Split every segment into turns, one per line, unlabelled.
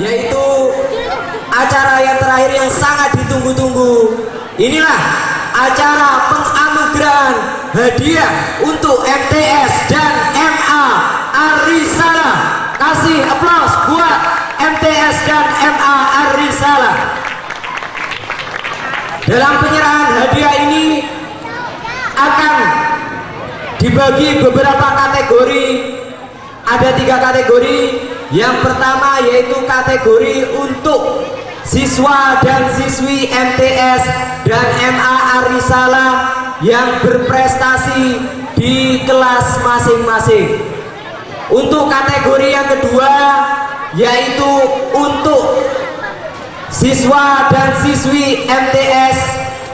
yaitu acara yang terakhir yang sangat ditunggu-tunggu. Inilah acara penganugerahan hadiah untuk MTS dan MA Ar-Risalah. Kasih aplaus buat MTS dan MA Ar-Risalah. Dalam penyerahan hadiah ini akan dibagi beberapa kategori. Ada 3 kategori. Yang pertama yaitu kategori untuk siswa dan siswi MTS dan MA Ar-Risalah yang berprestasi di kelas masing-masing. Untuk kategori yang kedua yaitu untuk siswa dan siswi MTS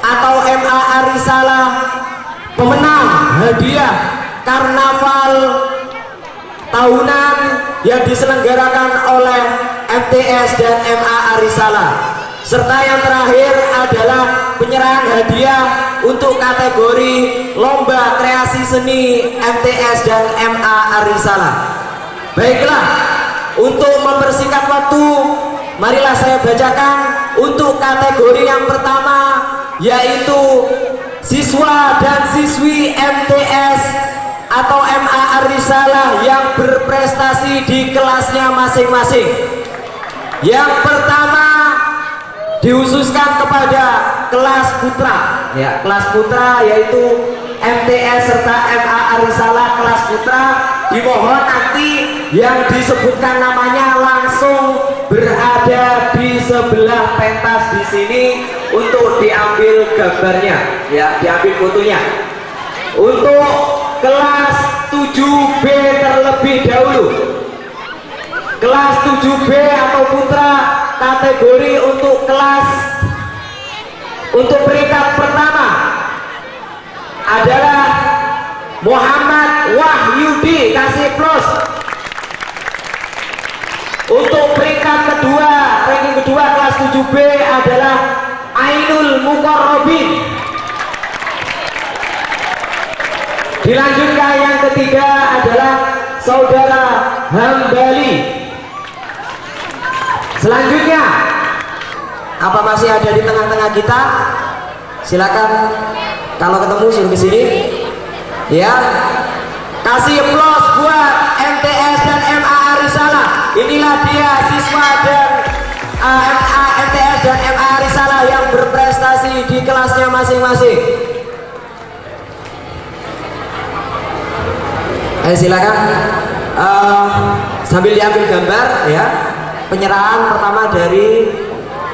atau MA Ar-Risalah pemenang hadiah karnaval tahunan yang diselenggarakan oleh MTS dan MA Ar-Risalah. Serta yang terakhir adalah penyerahan hadiah untuk kategori lomba kreasi seni MTS dan MA Ar-Risalah. Baiklah, untuk mempersingkat waktu, marilah saya bacakan untuk kategori yang pertama, yaitu siswa dan siswi MTS atau MA Ar-Risalah yang berprestasi di kelasnya masing-masing. Yang pertama dihususkan kepada kelas putra, ya, kelas putra yaitu MTS serta MA Ar-Risalah kelas putra. Dimohon nanti yang disebutkan namanya langsung berada di sebelah pentas di sini untuk diambil gambarnya, ya, diambil fotonya. Untuk kelas 7B terlebih dahulu, kelas 7B atau putra, kategori untuk kelas untuk peringkat pertama adalah Muhammad Wahyudi, kasih plus. Untuk peringkat kedua, ranking kedua kelas 7B adalah Ainul Mukarrobin. Dilanjutkan yang ketiga adalah saudara Hambali. Selanjutnya, apa masih ada di tengah-tengah kita? Silakan, kalau ketemu suruh ke sini. Ya, kasih aplaus buat MTS dan MA Ar-Risalah. Inilah dia siswa dan MTS dan MA Ar-Risalah yang berprestasi di kelasnya masing-masing. Silakan sambil diambil gambar, ya. Penyerahan pertama dari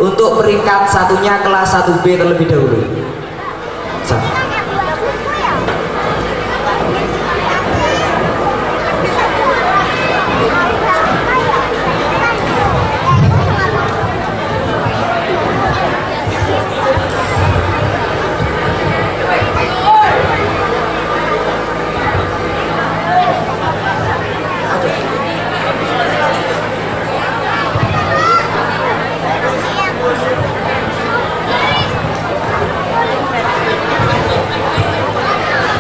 untuk peringkat satunya kelas 1B terlebih dahulu.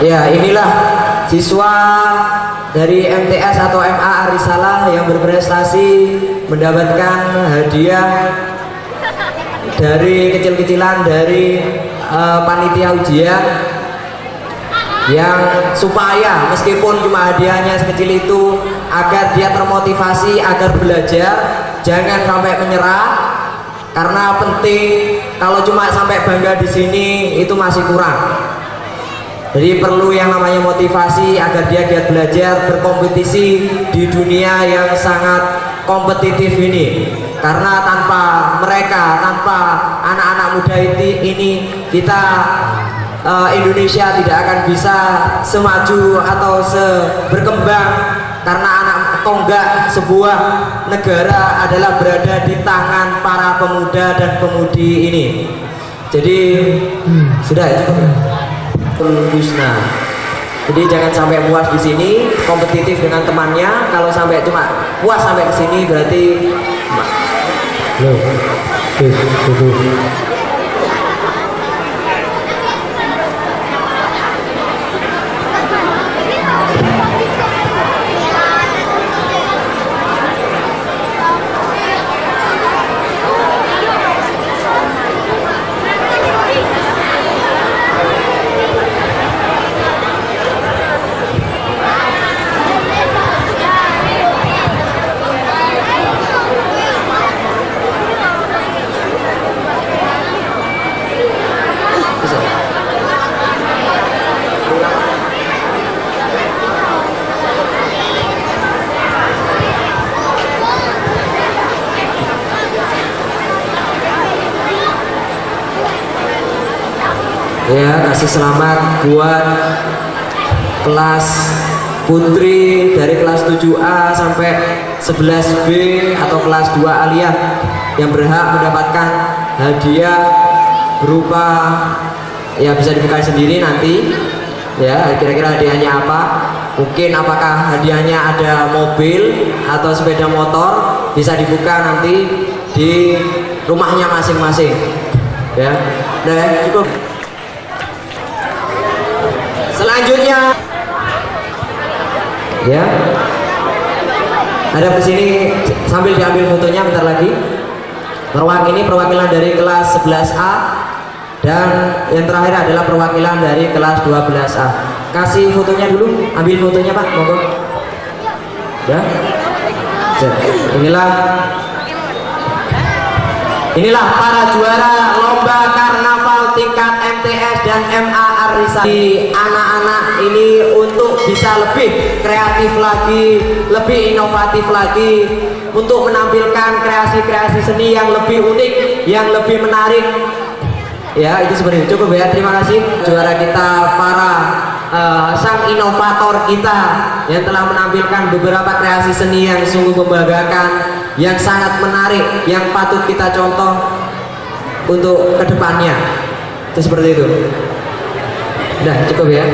Ya, inilah siswa dari MTS atau MA Ar-Risalah yang berprestasi mendapatkan hadiah dari kecil-kecilan dari panitia ujian, yang supaya meskipun cuma hadiahnya sekecil itu agar dia termotivasi agar belajar, jangan sampai menyerah, karena penting. Kalau cuma sampai bangga di sini itu masih kurang. Jadi perlu yang namanya motivasi agar dia giat belajar, berkompetisi di dunia yang sangat kompetitif ini. Karena tanpa mereka, tanpa anak-anak muda ini kita Indonesia tidak akan bisa semaju atau berkembang, karena anak tonggak sebuah negara adalah berada di tangan para pemuda dan pemudi ini. Jadi sudah Husna. Jadi jangan sampai puas di sini, kompetitif dengan temannya. Kalau sampai cuma puas sampai ke sini berarti kasih selamat buat kelas putri dari kelas 7A sampai 11B atau kelas 2 aliyah yang berhak mendapatkan hadiah berupa, ya bisa dibuka sendiri nanti ya, kira-kira hadiahnya apa. Mungkin apakah hadiahnya ada mobil atau sepeda motor, bisa dibuka nanti di rumahnya masing-masing ya. Nah, cukup. Selanjutnya ya, ada di sini sambil diambil fotonya bentar lagi. Ini perwakilan dari kelas 11A dan yang terakhir adalah perwakilan dari kelas 12A. Kasih fotonya dulu, ambil fotonya Pak, monggo. Ya. Inilah para juara lomba karnaval tingkat MTS dan MA Ar-Risalah. Anak-anak ini untuk bisa lebih kreatif lagi, lebih inovatif lagi, untuk menampilkan kreasi-kreasi seni yang lebih unik, yang lebih menarik. Ya, itu seperti itu. Cukup ya, terima kasih juara kita, para sang inovator kita yang telah menampilkan beberapa kreasi seni yang sungguh membanggakan, yang sangat menarik, yang patut kita contoh untuk kedepannya. Itu seperti itu. Udah cukup ya.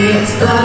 It's the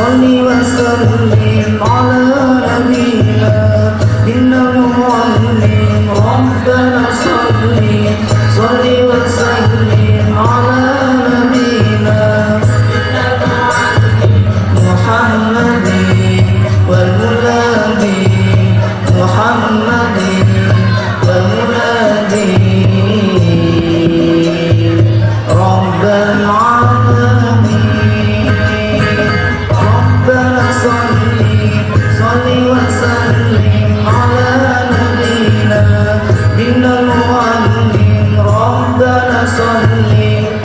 صلي وسلم على نبينا إن المعلم ربنا صلي وسلم على نبينا محمد والمنادي محمد والمنادي رب العالمين ربنا صلي وسلم على نبينا إن المعلم ربنا صلي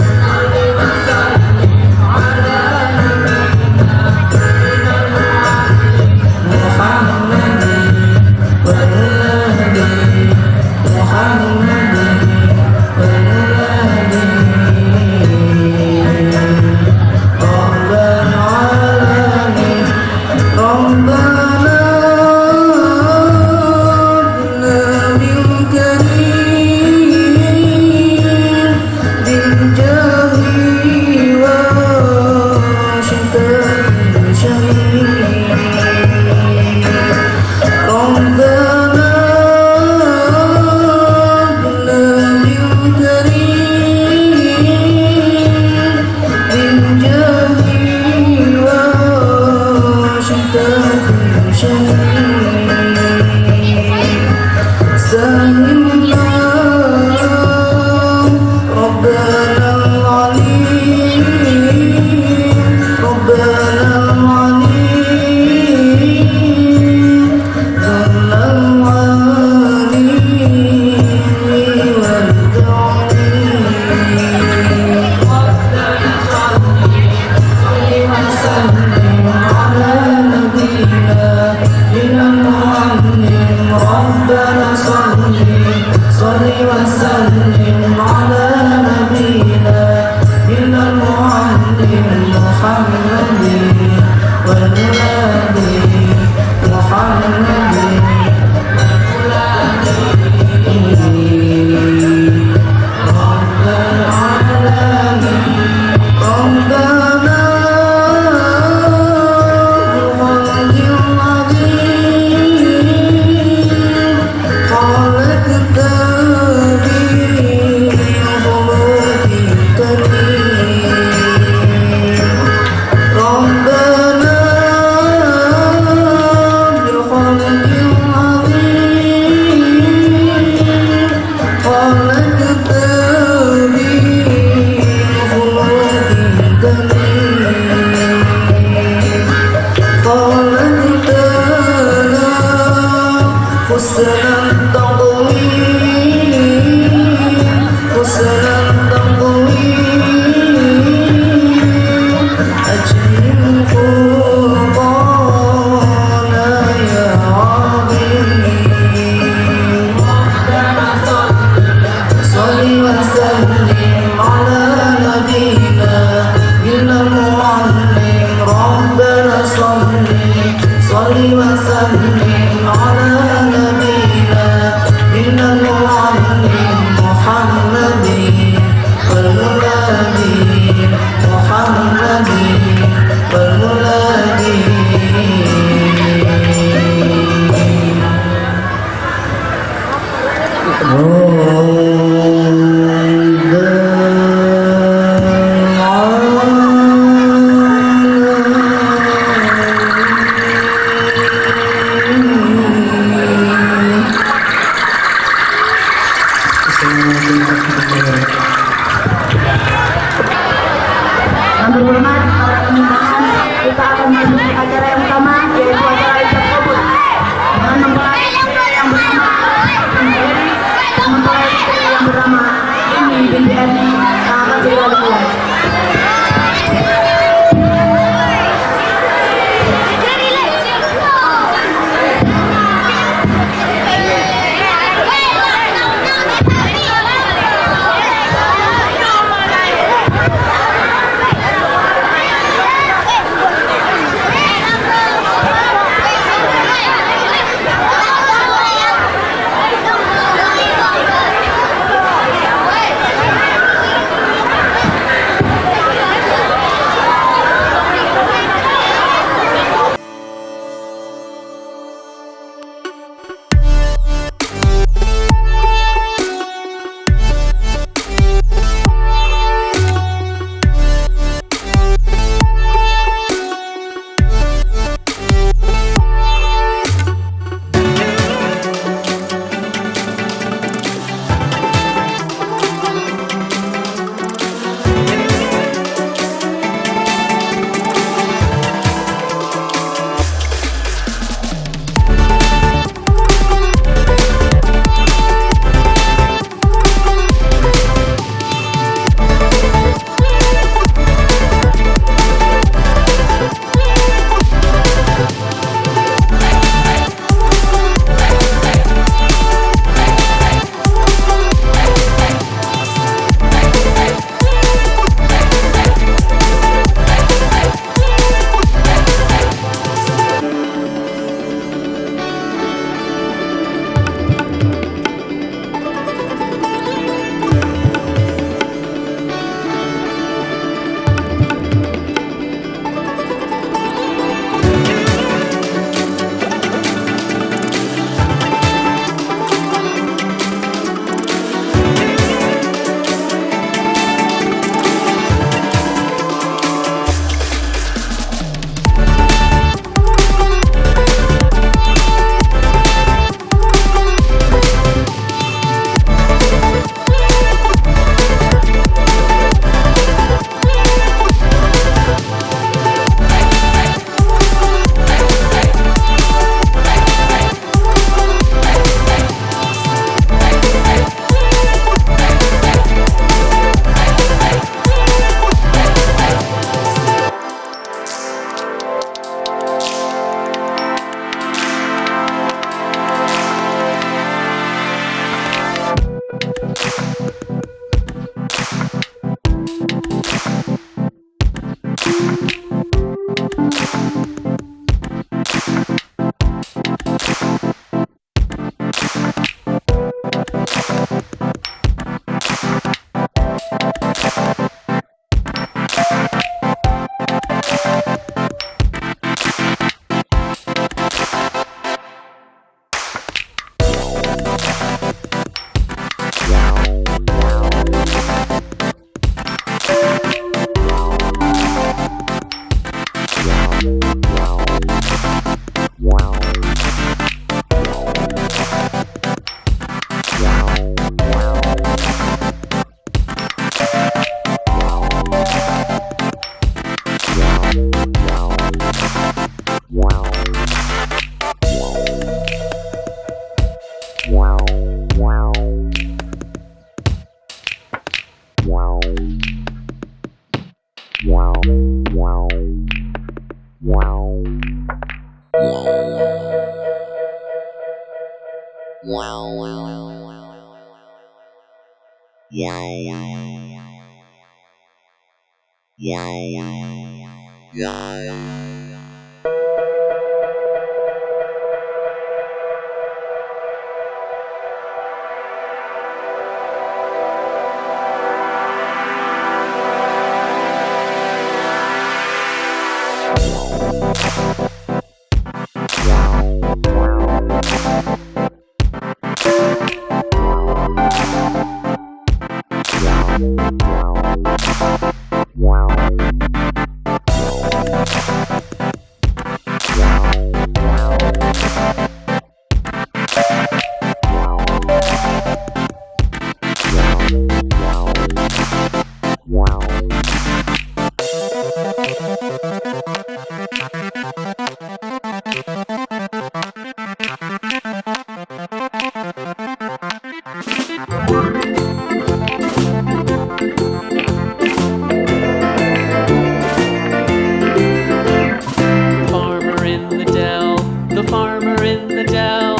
Farmer in the dell, the farmer in the dell.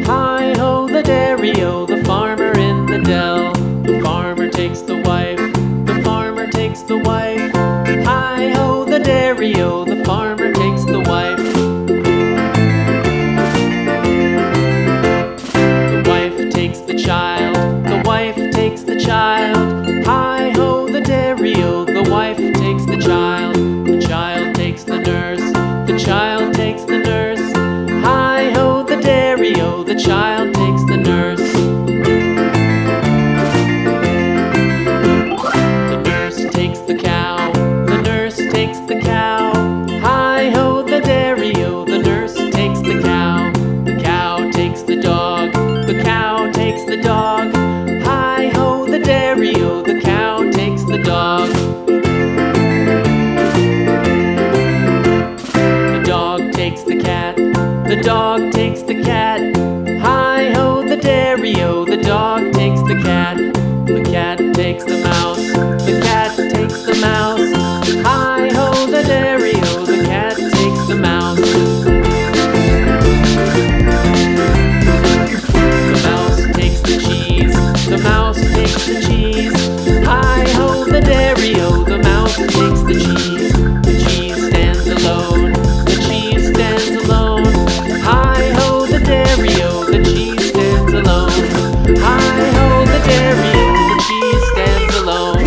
Hi ho the dairy-o, the farmer in the dell. The farmer takes the wife, the farmer takes the wife. Hi ho the dairy-o, the farmer takes the wife. The wife takes the child, the wife takes the child. Hi ho the dairy-o, the wife takes the child. The child takes the nurse, the child takes the nurse. Hi ho the dairy-o, the child takes the nurse. The nurse takes the cow, the nurse takes the cow. Hi ho the dairy-o, the nurse takes the cow. The cow takes the dog, the cow takes the dog. Hi ho the dairy-o, the cow takes the dog. The dog takes the cat, the dog takes the cat. Hi ho the dairy-o, the dog takes the cat. The cat takes the mouse, the cat takes the mouse. Hi ho the dairy-o, the cat takes the mouse. The mouse takes the cheese, the mouse takes the cheese. Hi ho the dairy-o, the mouse takes the cheese. The cheese stands alone, the cheese stands alone. Hi ho the dairy-o, the cheese stands alone. Hi ho the dairy-o, the cheese stands alone.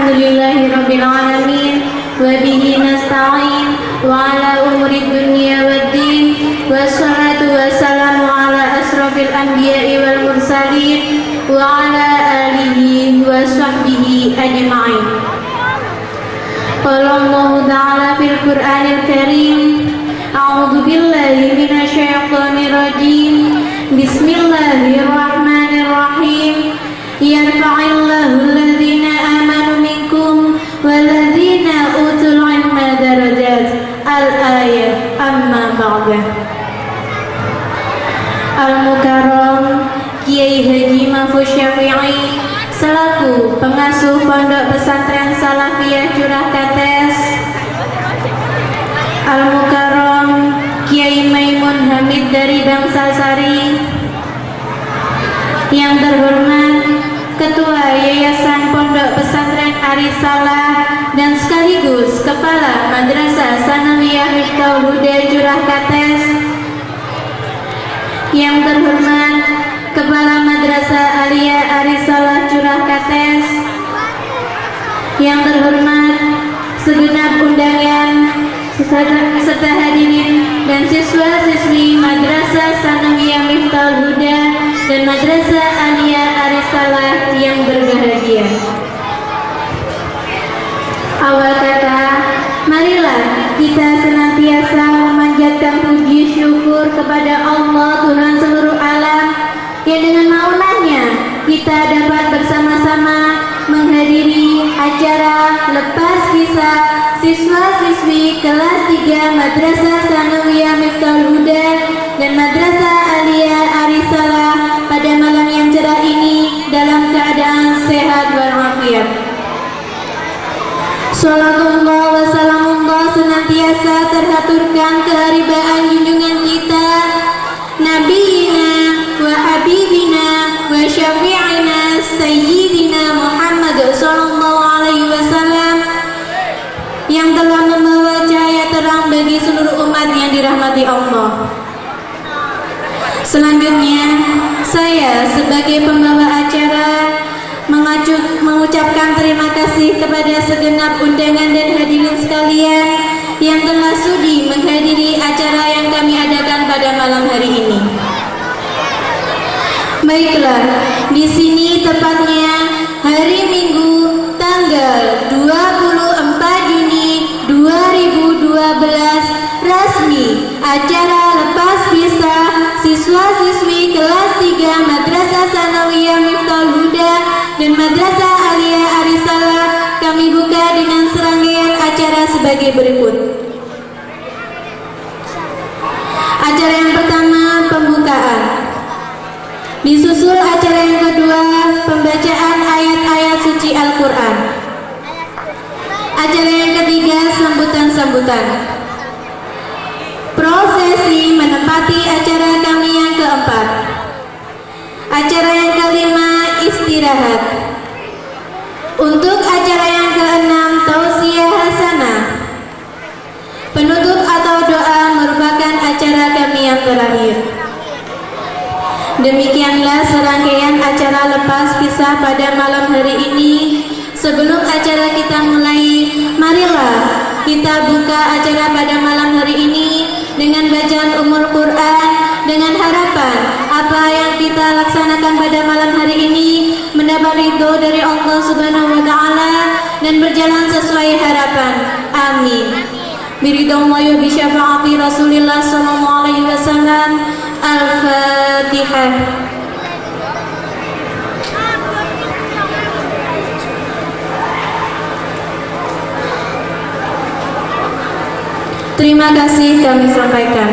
Alhamdulillahi Rabbil Alamin wa bihi nasta'in wa ala umuri dunya waddin wassalatu wassalamu ala asrafil anbiya'i wal mursalin wa ala alihi wa sahbihi ajma'in. Qala Allah ta'ala fil Qur'anil Karim, a'udzu billahi minasy syaithanir rajim. Bismillahirrahmanirrahim. Yarfa'illahu alladhina amanu minkum walladhina utul ilma darajat. Al-ayat. Amma ba'da. Al-Mukarram Kiai Haji Mahfuz Syafi'i selaku pengasuh Pondok Pesantren Salafiyah Curah Kates, Al-Mukarram Kiai Maimun Hamid dari Bangsasari, yang terhormat Ketua Yayasan Pondok Pesantren Arisalah dan sekaligus Kepala Madrasah Sanawiyah Miftahul Huda Curah Kates, yang terhormat Kepala Madrasah Aliyah Arisalah Curah Kates, yang terhormat segenap undangan serta hadirin dan siswa-siswi Madrasah Sanawiyah Miftahul Huda dan Madrasah Aliyah Arisalah yang berbahagia. Awal kata, marilah kita senantiasa memanjatkan puji syukur kepada Allah Tuhan seluruh alam yang dengan maunahnya kita dapat bersama-sama menghadiri acara lepas kisah siswa-siswi kelas 3 Madrasah Sanawiyah Miftahul Huda dan Madrasah Aliyah Arisalah pada malam yang cerah ini dalam keadaan sehat walafiat. Salatullah wa salamullah senantiasa terhaturkan keharibaan junjungan kita Nabiyina wa Habibina wa Syafi'ina Sayyidina Muhammad sallallahu alaihi wasallam yang telah membawa cahaya terang bagi seluruh umat yang dirahmati Allah. Selanjutnya, saya sebagai pembawa acara mengucapkan terima kasih kepada segenap undangan dan hadirin sekalian yang telah sudi menghadiri acara yang kami adakan pada malam hari ini. Baiklah, di sini tepatnya hari Minggu tanggal 24 Juni 2012 resmi acara lepas pisah siswa-siswi kelas 3 Madrasah Sanawiyah Miftahul Huda dan Madrasah Aliyah Arisalah kami buka dengan serangkaian acara sebagai berikut. Acara yang pertama, pembukaan. Disusul acara yang kedua, pembacaan ayat-ayat suci Al-Quran. Acara yang ketiga, sambutan-sambutan. Prosesi menempati acara kami yang keempat. Acara yang kelima, istirahat. Untuk acara yang keenam, tausiah hasanah. Penutup atau doa merupakan acara kami yang terakhir. Demikianlah serangkaian acara lepas pisah pada malam hari ini. Sebelum acara kita mulai, marilah kita buka acara pada malam hari ini dengan bacaan Ummul Quran, dengan harapan apa yang kita laksanakan pada malam hari ini mendapat ridho dari Allah Subhanahu wa Ta'ala dan berjalan sesuai harapan. Amin. Biridhallahi wa bi syafaati Rasulillah sallallahu alaihi wasallam. Al-Fatihah. Terima kasih kami sampaikan.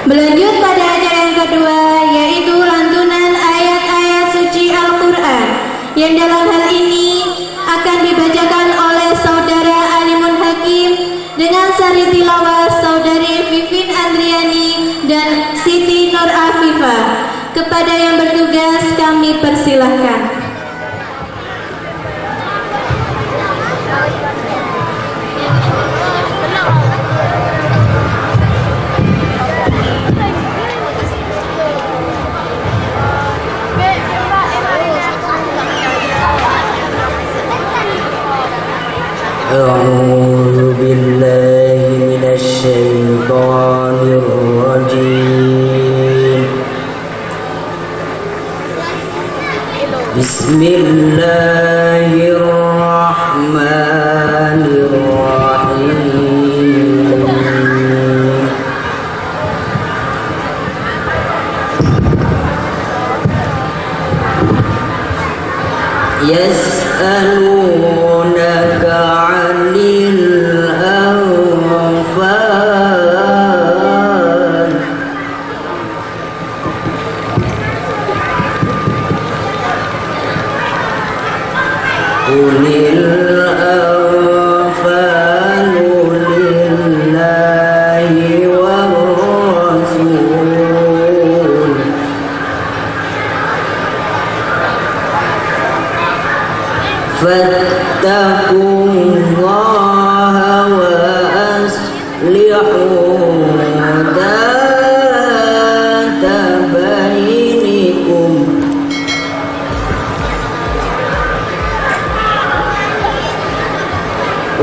Berlanjut pada acara yang kedua, yaitu lantunan ayat-ayat suci Al-Quran yang dalam hal ini akan dibacakan oleh Saudara Alimun Hakim dengan sari tilawah Saudari Vivin Andriani dan Siti Nur Afifah. Kepada yang bertugas kami persilahkan.
أعوذ بالله من الشيطان الرجيم. بسم الله الرحمن الرحيم. يسألونك عن الأنفال قل الأنفال لله والرسول فاتقوا الله وأصلحوا ذات بينكم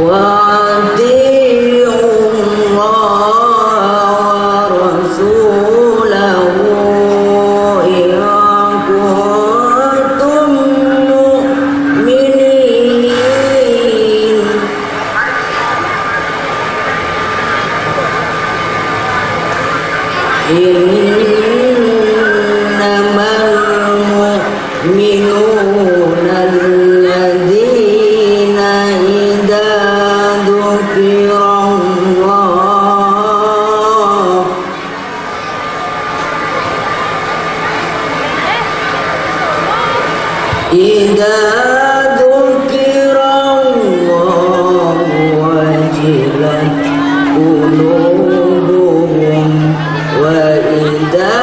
وأطيعوا الله ورسوله إن كنتم مؤمنين. إنما المؤمنون الذين إذا ذكر الله وجلت قلوبهم وإذا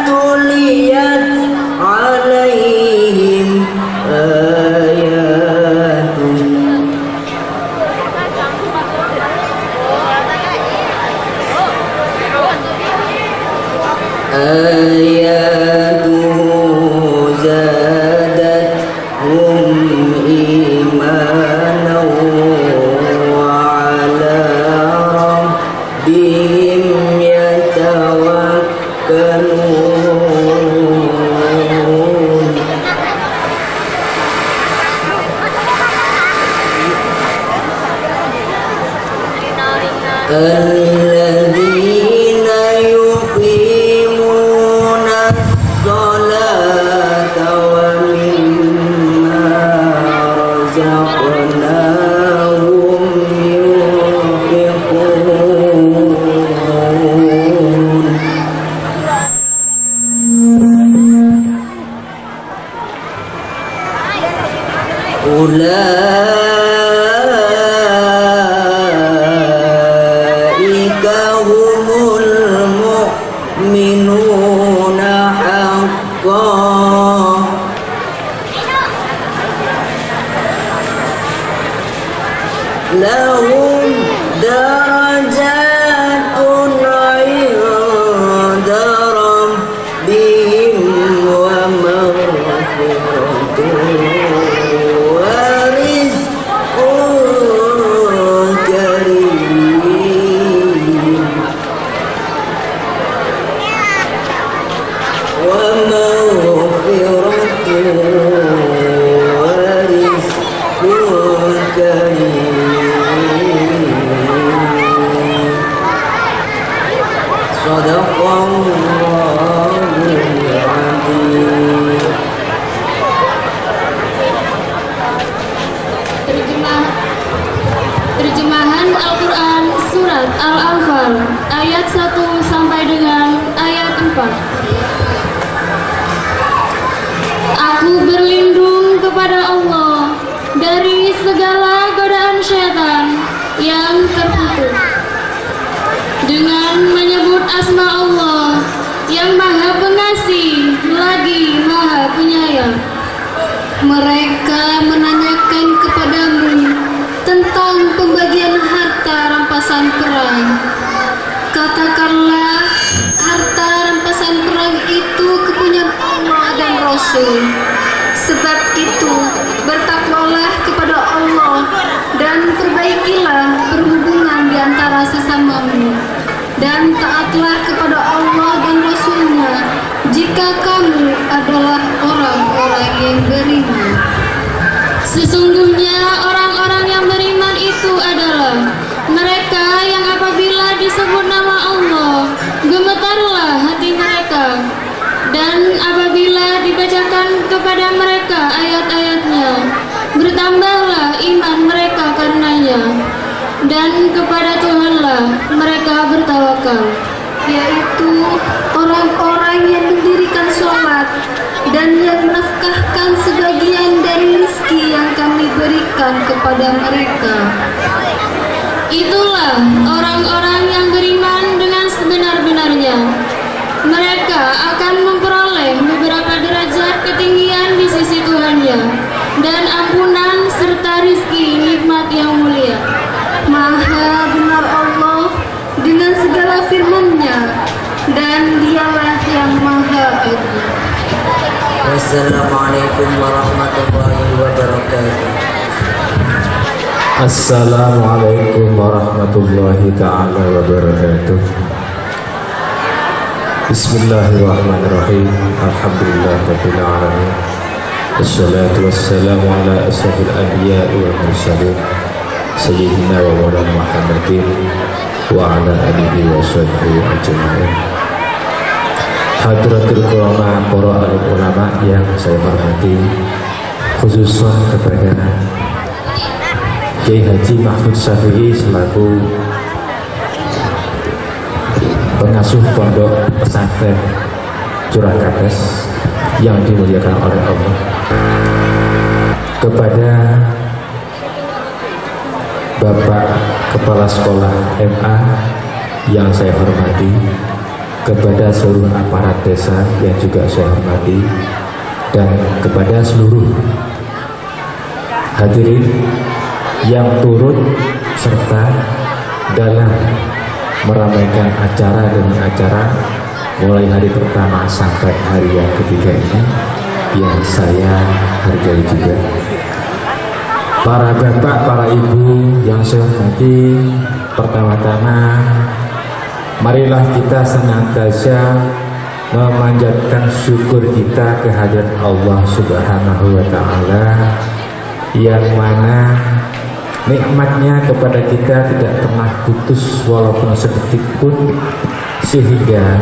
تليت عليهم آياته زادتهم إيمانا وعلى ربهم يتوكلون. الذين يقيمون الصلاة ومما رزقناهم ينفقون. أولئك هم المؤمنون حقا لهم درجات عند ربهم ومغفرة ورزق كريم. ومغفرة ورزق كريم. صدق الله العظيم.
Terjemahan Al-Quran Surat Al-Anfal ayat 1 sampai dengan ayat 4. Aku berlindung kepada Allah dari segala godaan syaitan yang terkutuk dengan menyebut asma Allah yang Maha Pengasih lagi Maha Penyayang. Mereka menanyakan kepadamu tentang pembagian harta rampasan perang. Katakanlah, harta rampasan perang itu kepunyaan Allah dan Rasul. Sebab itu, bertakwalah kepada Allah dan dan taatlah kepada Allah dan Rasul-Nya jika kamu adalah orang-orang yang beriman. Sesungguhnya orang-orang yang beriman itu adalah mereka yang apabila disebut nama Allah, gemetarlah hati mereka, dan apabila dibacakan kepada mereka ayat-ayatnya, bertambahlah iman mereka karenanya, dan kepada Tuhanlah mereka bertawakal, yaitu orang-orang yang mendirikan sholat dan yang menafkahkan sebagian dari rezeki yang kami berikan kepada mereka. Itulah orang-orang yang beriman dengan sebenar-benarnya. Mereka akan memperoleh beberapa derajat ketinggian di sisi Tuhannya dan ampunan serta rizki nikmat yang mulia. Maha benar Allah dengan segala firman-Nya, dan Dialah yang Maha Adil.
Wassalamualaikum warahmatullahi wabarakatuh.
Assalamualaikum warahmatullahi ta'ala wabarakatuh. Bismillahirrahmanirrahim. Alhamdulillah rabbil alamin. Wassalatu wassalamu ala asrafil anbiya'i wal mursalin sayyidina wa maulana Muhammadin wa ala alihi wa sahbihi ajma'in. Hadratul ulama, para alim ulama yang saya hormati, khususnya kepada Kiai Haji Mahfud Syafi'i selaku pengasuh pondok pesantren Curah Kades yang dimuliakan oleh Allah, kepada Bapak Kepala Sekolah MA yang saya hormati, kepada seluruh aparat desa yang juga saya hormati, dan kepada seluruh hadirin yang turut serta dalam meramaikan acara demi acara mulai hari pertama sampai hari yang ketiga ini yang saya hargai juga. Para bapak, para ibu yang saya hormati, pertama-tama marilah kita senantiasa memanjatkan syukur kita kehadirat Allah Subhanahu wa Ta'ala, yang mana nikmatnya kepada kita tidak pernah putus walaupun sedetik pun, sehingga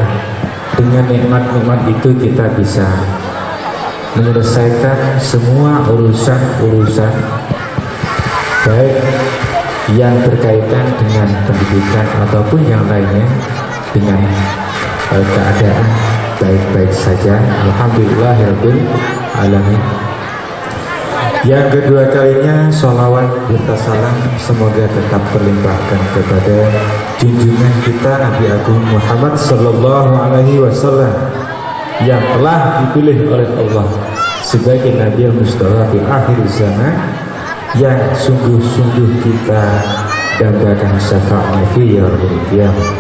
dengan nikmat-nikmat itu kita bisa menyelesaikan semua urusan-urusan baik yang berkaitan dengan pendidikan ataupun yang lainnya dengan keadaan baik-baik saja. Alhamdulillahirabbil alamin. Yang kedua kalinya, sholawat serta salam semoga tetap terlimpahkan kepada junjungan kita Nabi Agung Muhammad Sallallahu Alaihi Wasallam yang telah dipilih oleh Allah sebagai Nabi Mustafa di akhir zaman, yang sungguh-sungguh kita dambakan syafaatnya fi yaumil qiyamah.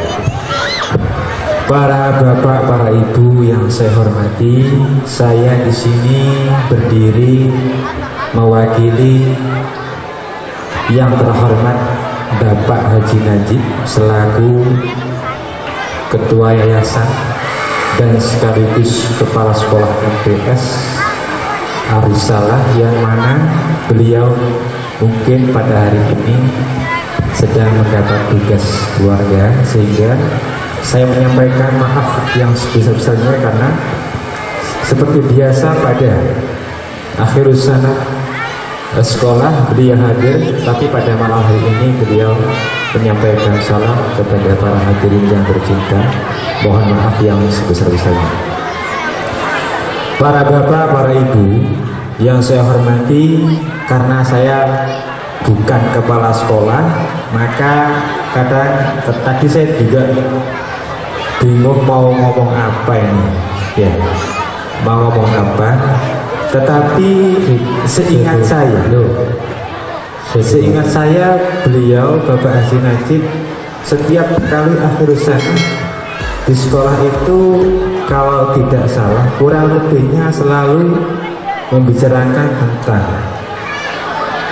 Para bapak, para ibu yang saya hormati, saya di sini berdiri mewakili yang terhormat Bapak Haji Najib selaku Ketua Yayasan dan sekaligus Kepala Sekolah MTS Arisalah, yang mana beliau mungkin pada hari ini sedang mendapat tugas keluarga, sehingga saya menyampaikan maaf yang sebesar-besarnya karena seperti biasa pada akhir sana sekolah beliau hadir, tapi pada malam hari ini beliau menyampaikan salam kepada para hadirin yang bercinta. Mohon maaf yang sebesar-besarnya. Para bapak, para ibu yang saya hormati, karena saya bukan kepala sekolah, maka kadang tadi saya juga bingung mau ngomong apa ini, ya, mau ngomong apa. Tetapi seingat saya beliau Bapak Haji Najib setiap kali akhir sana di sekolah itu, kalau tidak salah kurang lebihnya selalu membicarakan tentang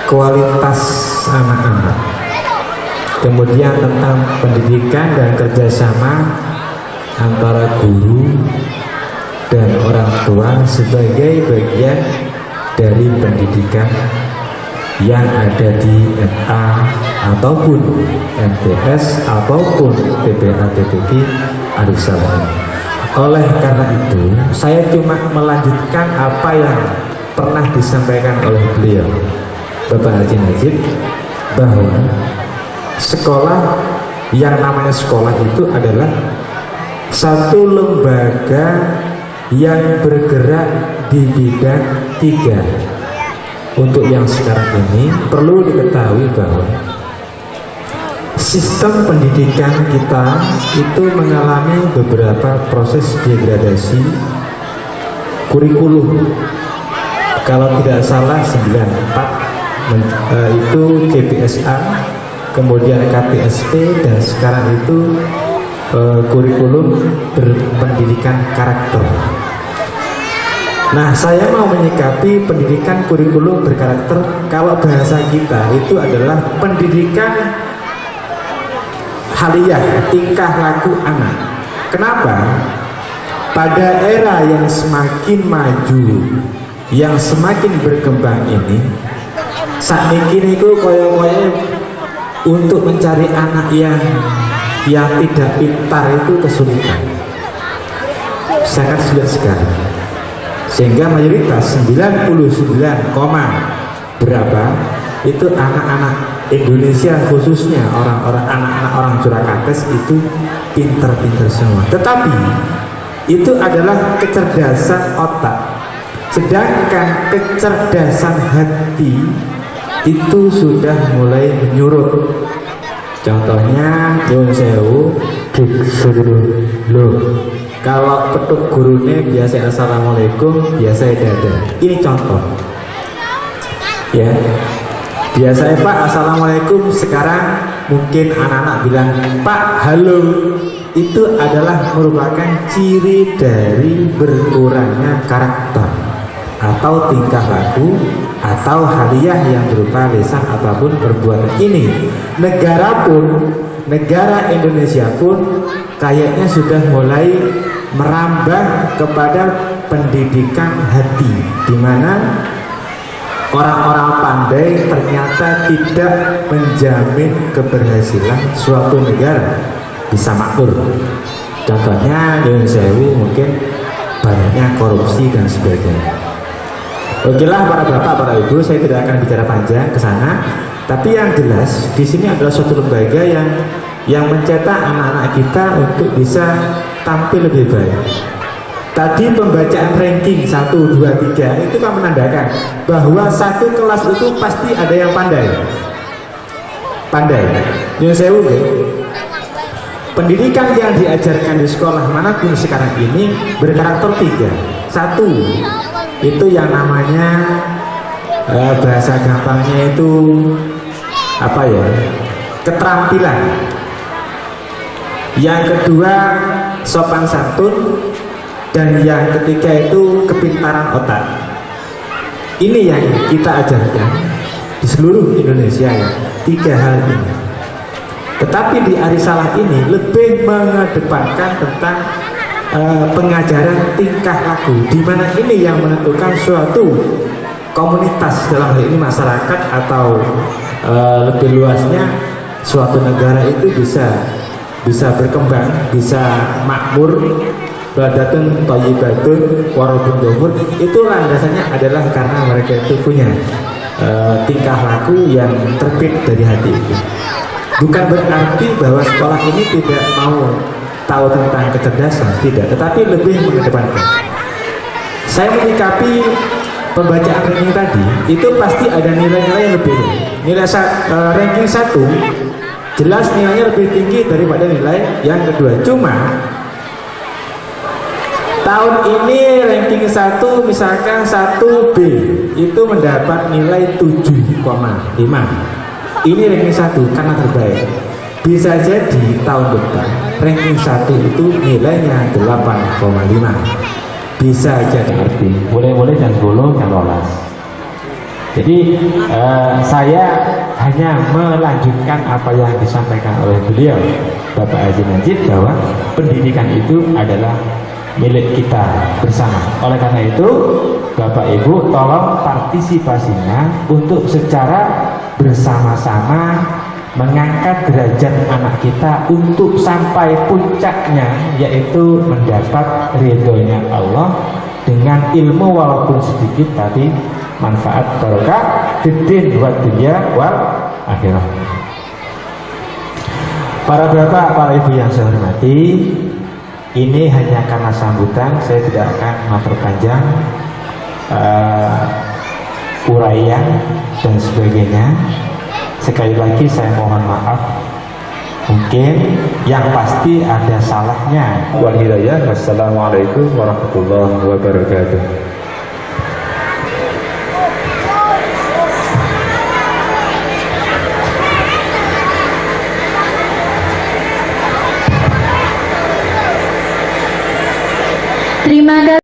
kualitas anak-anak, kemudian tentang pendidikan dan kerjasama antara guru dan orang tua sebagai bagian dari pendidikan yang ada di MA ataupun MTS ataupun PPA-PPG Arisalah. Oleh karena itu, saya cuma melanjutkan apa yang pernah disampaikan oleh beliau, Bapak Haji Najib, bahwa sekolah, yang namanya sekolah itu adalah satu lembaga yang bergerak di bidang 3. Untuk yang sekarang ini perlu diketahui bahwa sistem pendidikan kita itu mengalami beberapa proses degradasi kurikulum. Kalau tidak salah 94 itu CPSA, kemudian KPSP, dan sekarang itu kurikulum berpendidikan karakter. Nah, saya mau menyikapi pendidikan kurikulum berkarakter, kalau bahasa kita itu adalah pendidikan haliyah, tingkah laku anak. Kenapa? Pada era yang semakin maju, yang semakin berkembang ini, saat ini itu koyo-koyo untuk mencari anak yang tidak pintar itu kesulitan, sangat sulit sekali. Sehingga mayoritas 99, berapa itu anak-anak Indonesia, khususnya orang-orang anak-anak orang Surakarta itu pinter-pinter semua. Tetapi itu adalah kecerdasan otak, sedangkan kecerdasan hati itu sudah mulai menyurut. Contohnya Nyun Sewu, kalau petuk gurune biasa assalamualaikum, biasa dada. Ini contoh. Ya. Biasanya Pak assalamualaikum, sekarang mungkin anak-anak bilang Pak halo. Itu adalah merupakan ciri dari berkurangnya karakter atau tingkah laku atau haliyah yang berupa lisan ataupun perbuatan. Ini negara Indonesia pun kayaknya sudah mulai merambah kepada pendidikan hati, di mana orang-orang pandai ternyata tidak menjamin keberhasilan suatu negara bisa makmur. Contohnya Nyun Sewu mungkin banyaknya korupsi dan sebagainya. Okelah para bapak, para ibu, saya tidak akan bicara panjang ke sana. Tapi yang jelas di sini adalah suatu lembaga yang mencetak anak-anak kita untuk bisa tampil lebih baik. Tadi pembacaan ranking 1, 2, 3 itu kan menandakan bahwa satu kelas itu pasti ada yang pandai. Nyun Sewu, pendidikan yang diajarkan di sekolah manapun sekarang ini berkarakter 3. 1 itu yang namanya bahasa gampangnya itu apa ya, keterampilan. Yang kedua sopan santun, dan yang ketiga itu kepintaran otak. Ini yang kita ajarkan di seluruh Indonesia ya, 3 hal ini. Tetapi di Arisalah ini lebih mengedepankan tentang pengajaran tingkah laku, di mana ini yang menentukan suatu komunitas, dalam hal ini masyarakat atau lebih luasnya suatu negara itu bisa berkembang, bisa makmur. Badatun thayyibatun warabun ghafur, itu landasannya adalah karena mereka itu punya tingkah laku yang terbit dari hati itu. Bukan berarti bahwa sekolah ini tidak mau tahu tentang kecerdasan, tidak, tetapi lebih mengedepankan. Saya menyikapi pembacaan ranking tadi, itu pasti ada nilai-nilai yang lebih. Nilai ranking 1 jelas nilainya lebih tinggi daripada nilai yang kedua. Cuma tahun ini ranking 1 misalkan 1B itu mendapat nilai 7,5. Ini ranking 1 karena terbaik. Bisa jadi tahun depan ranking 1 itu nilainya 8,5. Bisa jadi boleh-boleh dan 10 yang lolos. Jadi saya hanya melanjutkan apa yang disampaikan oleh beliau Bapak Haji Najib, bahwa pendidikan itu adalah milik kita bersama. Oleh karena itu Bapak Ibu tolong partisipasinya untuk secara bersama-sama mengangkat derajat anak kita untuk sampai puncaknya, yaitu mendapat ridhonya Allah dengan ilmu walaupun sedikit tapi manfaat barokah fiddin wa dunya wal akhirah. Para bapak, para ibu yang saya hormati, ini hanya karena sambutan, saya tidak akan memperpanjang uraian dan sebagainya. Sekali lagi saya mohon maaf, mungkin yang pasti ada salahnya. Wal hidayah. Wassalamualaikum warahmatullahi wabarakatuh.
Terima kasih.